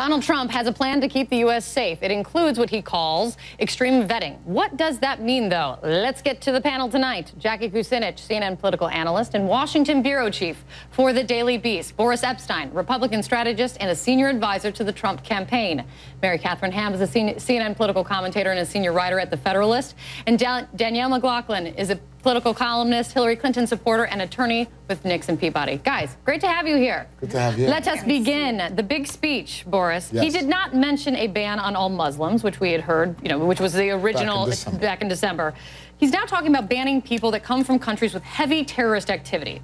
Donald Trump has a plan to keep the U.S. safe. It includes what he calls extreme vetting. What does that mean, though? Let's get to the panel tonight. Jackie Kucinich, CNN political analyst and Washington bureau chief for the Daily Beast. Boris Epshteyn, Republican strategist and a senior advisor to the Trump campaign. Mary Catherine Ham is a CNN political commentator and a senior writer at The Federalist. And Danielle McLaughlin is a political columnist, Hillary Clinton supporter, and attorney with Nixon Peabody. Guys, great to have you here. Good to have you. Let us begin. The big speech, Boris. Yes. He did not mention a ban on all Muslims, which we had heard, which was the original back in December. He's now talking about banning people that come from countries with heavy terrorist activity.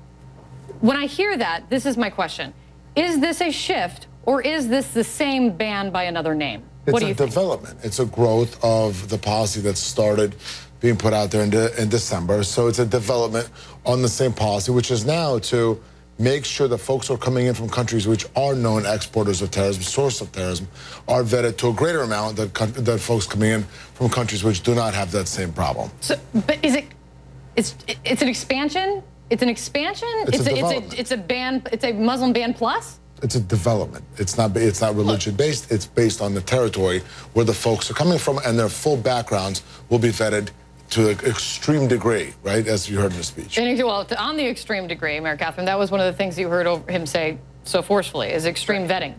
When I hear that, this is my question. Is this a shift, or is this the same ban by another name? What do you think? It's a development. It's a growth of the policy that started being put out there in December. So it's a development on the same policy, which is now to make sure that folks who are coming in from countries which are known exporters of terrorism, source of terrorism, are vetted to a greater amount than folks coming in from countries which do not have that same problem. So, but is it's an expansion? It's an expansion? It's a ban, it's a Muslim ban plus? It's a development. It's not religion-based. It's based on the territory where the folks are coming from, and their full backgrounds will be vetted to an extreme degree, right, as you heard in the speech. And, well, on the extreme degree, Mary Catherine, that was one of the things you heard him say so forcefully, is extreme vetting.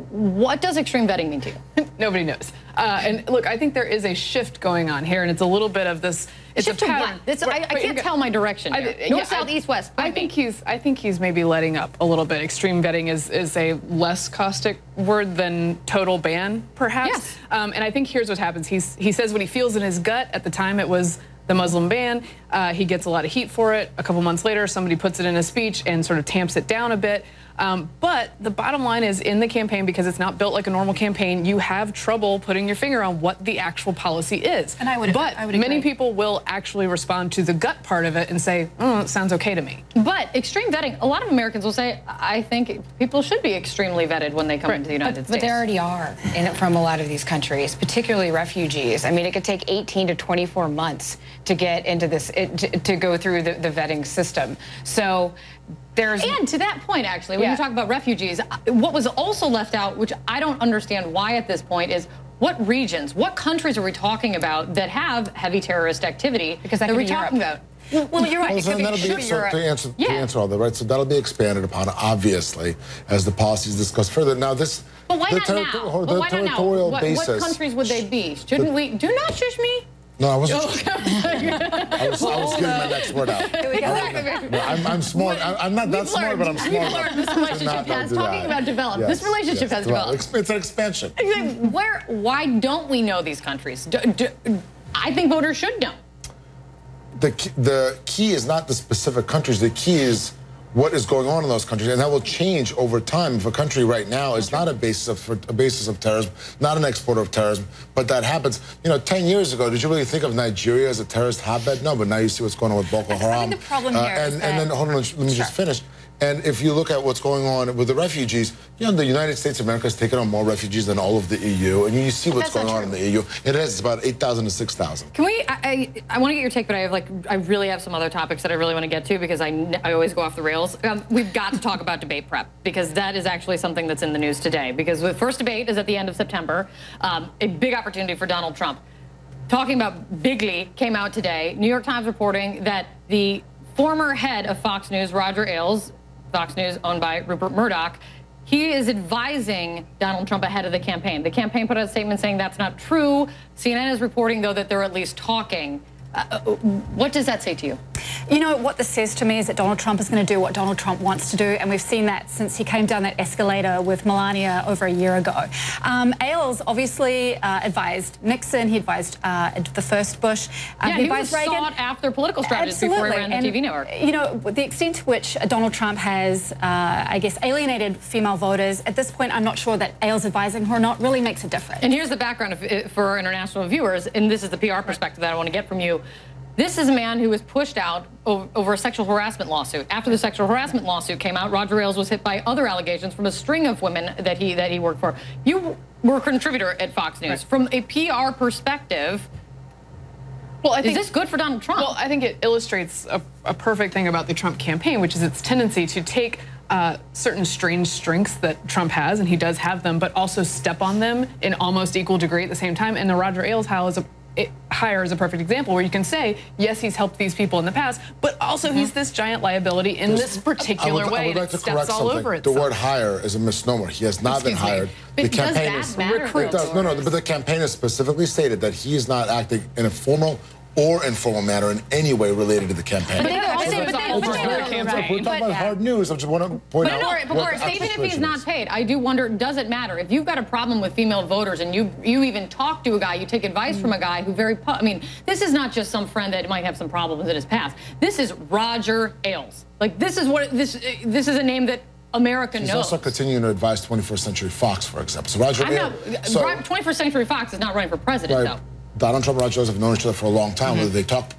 What does extreme vetting mean to you? Nobody knows. And look, I think there is a shift going on here, and it's a little bit of this. It's a pattern. I can't tell my direction here. North, south, east, west. I think he's maybe letting up a little bit. Extreme vetting is a less caustic word than total ban, perhaps. Yes. And I think here's what happens. He says what he feels in his gut. At the time, it was the Muslim ban. He gets a lot of heat for it. A couple months later, somebody puts it in a speech and sort of tamps it down a bit. But the bottom line is, in the campaign, because it's not built like a normal campaign, you have trouble putting your finger on what the actual policy is. And I would many people will actually respond to the gut part of it and say, it sounds okay to me. But extreme vetting, a lot of Americans will say, I think people should be extremely vetted when they come into the United States. But they already are from a lot of these countries, particularly refugees. I mean, it could take 18 to 24 months to get into this, to go through the vetting system. So and to that point, actually, when you talk about refugees, what was also left out, which I don't understand why at this point, is what regions, what countries are we talking about that have heavy terrorist activity? Because that could be talking about? Well, you're right. To answer all that, right? So that'll be expanded upon, obviously, as the policies discussed further. Now, this. But why not now? The territorial basis. What countries would they be? Shouldn't we? Do not shush me. No, I wasn't. I was getting my next word out. I'm smart. I'm not that smart, but I'm smart. You've learned this relationship has talking about developed. This relationship has developed. It's an expansion. Why don't we know these countries? I think voters should know. The key is not the specific countries. The key is what is going on in those countries, and that will change over time. If a country right now is not a basis of terrorism, not an exporter of terrorism, but that happens. 10 years ago, did you really think of Nigeria as a terrorist hotbed? No, but now you see what's going on with Boko Haram. I think the problem here is and then hold on, let me just finish. And if you look at what's going on with the refugees, the United States of America has taken on more refugees than all of the EU, and you see what's going on in the EU. It's about 8,000 to 6,000. Can we? I want to get your take, but I really have some other topics that I really want to get to because I always go off the rails. We've got to talk about debate prep because that is actually something that's in the news today. Because the first debate is at the end of September, a big opportunity for Donald Trump. Talking about Bigley came out today. New York Times reporting that the former head of Fox News, Roger Ailes, Fox News owned by Rupert Murdoch, he is advising Donald Trump ahead of the campaign. The campaign put out a statement saying that's not true. CNN is reporting, though, that they're at least talking. What does that say to you? What this says to me is that Donald Trump is going to do what Donald Trump wants to do, and we've seen that since he came down that escalator with Melania over a year ago. Ailes obviously advised Nixon, he advised the first Bush. He was Reagan. Sought after political strategist before he ran the TV network. The extent to which Donald Trump has, I guess, alienated female voters, at this point I'm not sure that Ailes advising her or not really makes a difference. And here's the background for our international viewers, and this is the PR perspective that I want to get from you. This is a man who was pushed out over a sexual harassment lawsuit. After the sexual harassment lawsuit came out, Roger Ailes was hit by other allegations from a string of women that he worked for. You were a contributor at Fox News. Right. From a PR perspective, is this good for Donald Trump? Well, I think it illustrates a perfect thing about the Trump campaign, which is its tendency to take certain strange strengths that Trump has, and he does have them, but also step on them in almost equal degree at the same time. And the Roger Ailes hire is a perfect example where you can say, yes, he's helped these people in the past, but also he's this giant liability in this particular way. I would like to correct something. The word hire is a misnomer. He has not been hired. But does that matter? But the campaign has specifically stated that he is not acting in a formal or informal manner in any way related to the campaign. But we're talking about hard news. I just want to point out. But even if he's not paid, I do wonder, does it matter? If you've got a problem with female voters and you even talk to a guy, you take advice from a guy who I mean, this is not just some friend that might have some problems in his past. This is Roger Ailes. Like, this is this is a name that America knows. He's also continuing to advise 21st Century Fox, for example. So Roger Ailes. 21st Century Fox is not running for president, though. Donald Trump and Roger Ailes have known each other for a long time. Whether they talk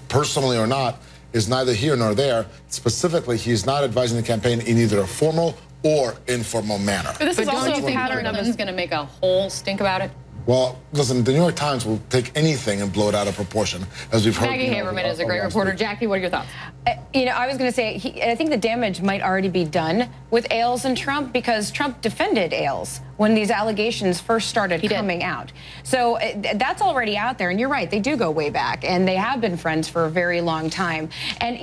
personally or not is neither here nor there. Specifically, he's not advising the campaign in either a formal or informal manner. But this is also a pattern of Clinton's going to make a whole stink about it. Well, listen, the New York Times will take anything and blow it out of proportion, as we've heard. Maggie Haberman is a great reporter. Jackie, what are your thoughts? I was going to say, I think the damage might already be done with Ailes and Trump, because Trump defended Ailes when these allegations first started coming out. So that's already out there, and you're right, they do go way back, and they have been friends for a very long time. And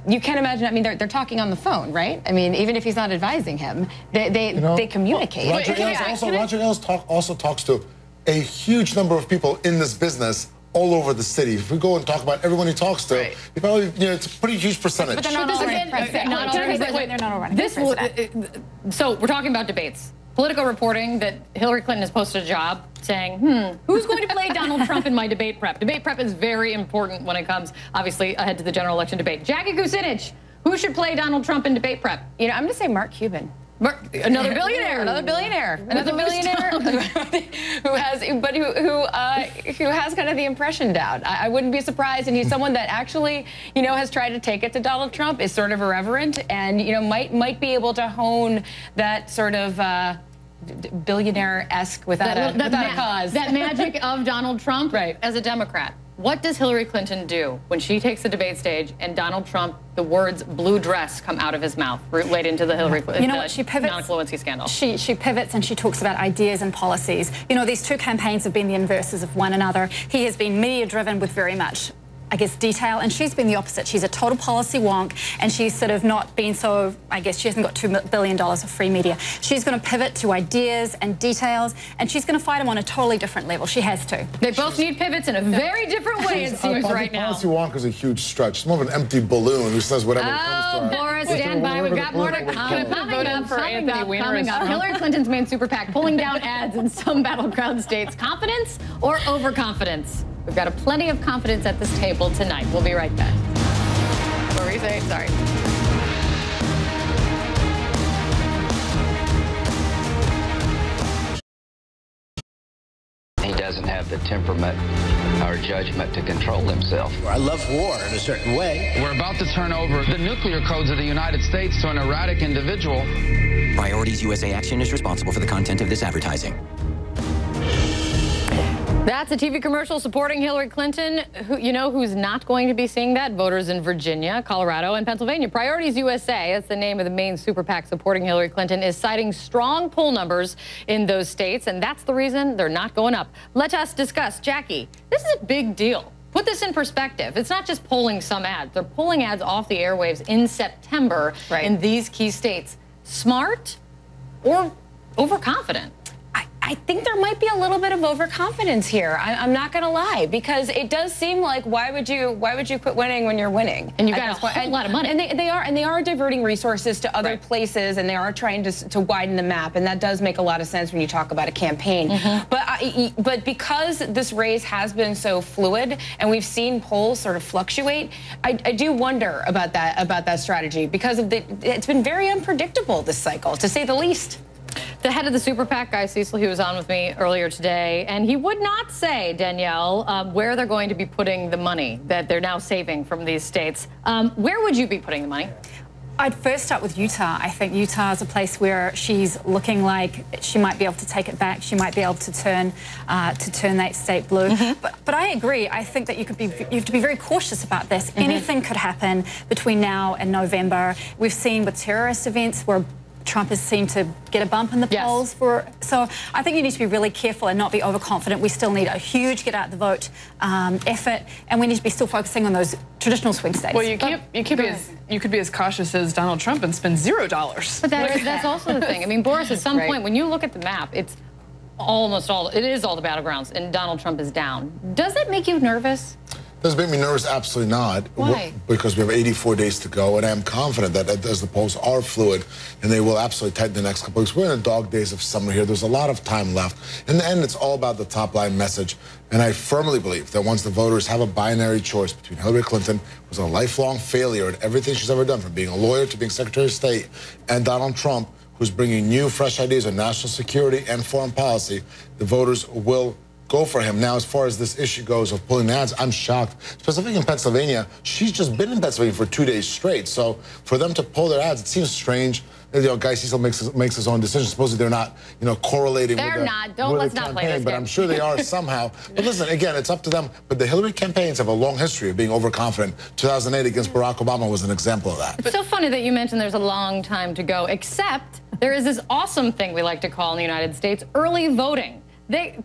you can't imagine, I mean, they're talking on the phone, right? I mean, even if he's not advising him, they communicate. Roger Ailes also talks to a huge number of people in this business all over the city. If we go and talk about everyone he talks to, he probably, it's a pretty huge percentage. But they're not all running president. They're not all running president. So we're talking about debates. Political reporting that Hillary Clinton has posted a job saying, who's going to play Donald Trump in my debate prep? Debate prep is very important when it comes, obviously, ahead to the general election debate. Jackie Kucinich, who should play Donald Trump in debate prep? I'm going to say Mark Cuban. Another billionaire who has kind of the impression down. I wouldn't be surprised, and he's someone that actually has tried to take it to Donald Trump, is sort of irreverent, and might be able to hone that sort of billionaire-esque without a cause. That magic of Donald Trump, as a Democrat. What does Hillary Clinton do when she takes the debate stage and Donald Trump, the words blue dress come out of his mouth related to the Hillary Clinton, Monica Lewinsky scandal? She pivots and she talks about ideas and policies. These two campaigns have been the inverses of one another. He has been media-driven with very much, I guess, detail, and she's been the opposite. She's a total policy wonk, and she's sort of not been so, I guess, she hasn't got $2 billion of free media. She's going to pivot to ideas and details, and she's going to fight them on a totally different level. She has to. They both need pivots in a very different way, it seems right now. Policy wonk is a huge stretch. It's more of an empty balloon who says whatever comes to her. Boris, stand by. We've got more to come. Coming up. Hillary Clinton's main super PAC pulling down ads in some battleground states. Confidence or overconfidence? We've got plenty of confidence at this table tonight. We'll be right back. What were you saying? Sorry. He doesn't have the temperament or judgment to control himself. I love war in a certain way. We're about to turn over the nuclear codes of the United States to an erratic individual. Priorities USA Action is responsible for the content of this advertising. That's a TV commercial supporting Hillary Clinton. Who's not going to be seeing that? Voters in Virginia, Colorado, and Pennsylvania. Priorities USA, that's the name of the main super PAC supporting Hillary Clinton, is citing strong poll numbers in those states, and that's the reason they're not going up. Let us discuss. Jackie, this is a big deal. Put this in perspective. It's not just polling some ads. They're pulling ads off the airwaves in September in these key states. Smart or overconfident? I think there might be a little bit of overconfidence here. I'm not going to lie, because it does seem like why would you quit winning when you're winning? And you got a whole lot of money. And they are diverting resources to other places, and they are trying to widen the map, and that does make a lot of sense when you talk about a campaign. But because this race has been so fluid, and we've seen polls sort of fluctuate, I do wonder about that strategy, because it's been very unpredictable this cycle, to say the least. The head of the super PAC, Guy Cecil, he was on with me earlier today, and he would not say, Danielle, where they're going to be putting the money that they're now saving from these states. Where would you be putting the money? I'd first start with Utah. I think Utah is a place where she's looking like she might be able to take it back. She might be able to turn that state blue. But I agree. I think that you have to be very cautious about this. Anything could happen between now and November. We've seen with terrorist events where Trump has seemed to get a bump in the polls so I think you need to be really careful and not be overconfident. We still need a huge get out the vote effort, and we need to be still focusing on those traditional swing states. Well, you could be as cautious as Donald Trump and spend $0. But that's also the thing. I mean, Boris, at some point, when you look at the map, it is all the battlegrounds, and Donald Trump is down. Does that make you nervous? Does it make me nervous? Absolutely not. Why? Because we have 84 days to go, and I am confident that as the polls are fluid, and they will absolutely tighten the next couple weeks. We're in the dog days of summer here. There's a lot of time left. In the end, it's all about the top line message. And I firmly believe that once the voters have a binary choice between Hillary Clinton, who's a lifelong failure at everything she's ever done, from being a lawyer to being Secretary of State, and Donald Trump, who's bringing new, fresh ideas on national security and foreign policy, the voters will go for him. Now, as far as this issue goes of pulling ads, I'm shocked. Specifically in Pennsylvania, she's just been in Pennsylvania for 2 days straight. So for them to pull their ads, it seems strange. You know, Guy Cecil makes his own decision. Supposedly they're not, correlating with the let's not play this game. But I'm sure they are somehow. But listen, again, it's up to them. But the Hillary campaigns have a long history of being overconfident. 2008 against Barack Obama was an example of that. It's so funny that you mentioned there's a long time to go, except there is this awesome thing we like to call in the United States, early voting.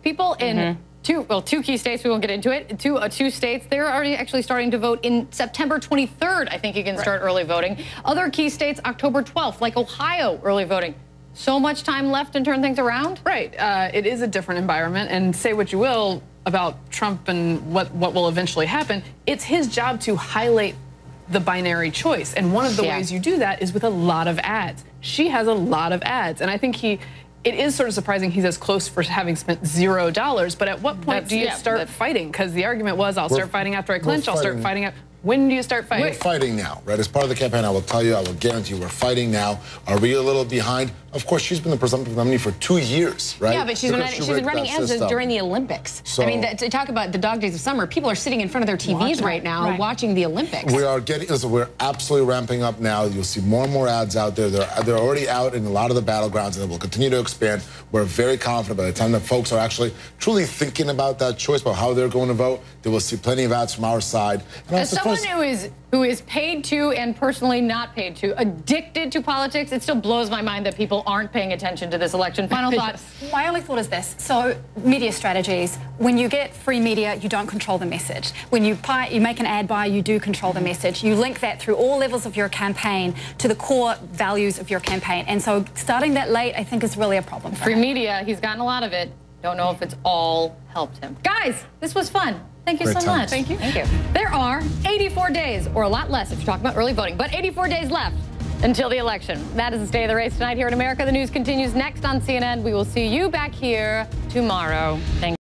People in two key states, we won't get into it, two states, they're already actually starting to vote in September 23rd. I think you can start early voting. Other key states, October 12th, like Ohio, early voting. So much time left to turn things around? Right. It is a different environment, and say what you will about Trump and what will eventually happen, it's his job to highlight the binary choice. And one of the ways you do that is with a lot of ads. She has a lot of ads, and I think it is sort of surprising he's as close for having spent $0, but at what point do you start fighting? Because the argument was, I'll start fighting after I clinch, I'll start fighting after. When do you start fighting? We're fighting now, right? As part of the campaign, I will tell you, I will guarantee you, we're fighting now. Are we a little behind? Of course, she's been the presumptive nominee for 2 years, right? Yeah, but she's been running ads during the Olympics. So, I mean, to talk about the dog days of summer, people are sitting in front of their TVs right now watching the Olympics. We are we're absolutely ramping up now. You'll see more and more ads out there. They're already out in a lot of the battlegrounds, and they will continue to expand. We're very confident by the time that folks are actually truly thinking about that choice, about how they're going to vote, they will see plenty of ads from our side. And as someone who is paid to and personally not paid to, addicted to politics, it still blows my mind that people aren't paying attention to this election. Final thought. My only thought is this. So media strategies, when you get free media, you don't control the message. When you make an ad buy, you do control the message. You link that through all levels of your campaign to the core values of your campaign. And so starting that late, I think, is really a problem for free media, he's gotten a lot of it. Don't know if it's all helped him. Guys, this was fun. Thank you so much. Thank you. Thank you. There are 84 days, or a lot less if you're talking about early voting, but 84 days left until the election. That is the state of the race tonight here in America. The news continues next on CNN. We will see you back here tomorrow. Thank you.